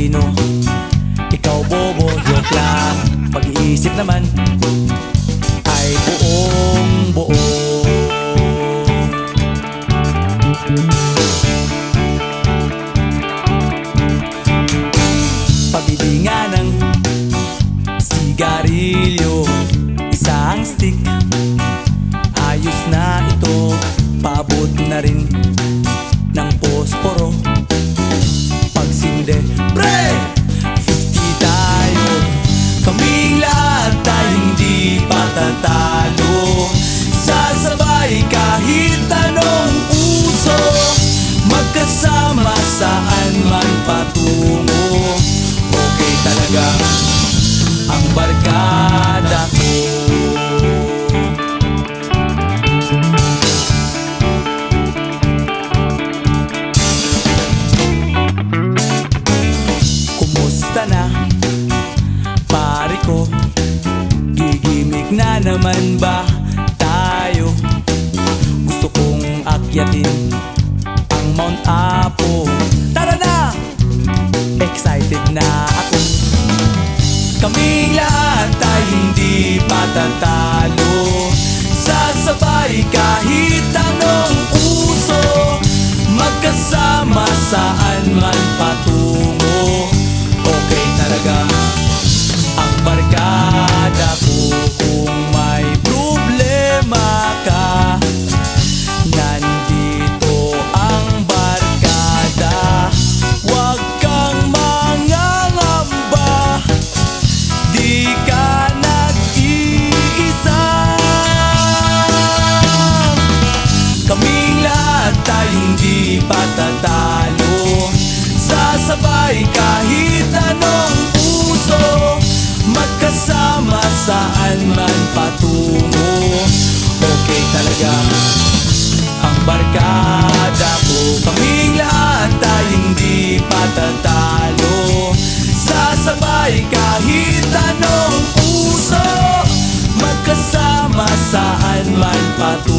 talino, ikaw bobo, joke lang. Pag-iisip naman ay buong buo. Pabili nga ng sigarilyo, isang stick, ayos na ito. Paabot na rin ng posporo. Pagsinde, pre! 50 tayo, kaming lahat tayo hindi patatalo. Sasabay kahit anong uso, magkasama saan man patungo. Okay talaga ang barkada ko. Kumusta na, pare ko? Gigimik na naman ba tayo? Gusto kong akyatin ang Mount Apo. Tara na! Excited na ako. Kaming lahat tayo hindi patatalo. Sasabay kahit anong uso, magkasama saan man patungo. Okay talaga ang barkada ko. Kung may problema ka, nandito ang barkada. Huwag kang mangangamba, di ka nag-iisa. Kaming lahat tayo hindi patatalo. Sasabay kahit anong uso, magkasama saan man patungo. Okay talaga ang barkada ko. Kaming lahat tayo hindi patatalo. Sasabay kahit anong uso, magkasama saan man patungo.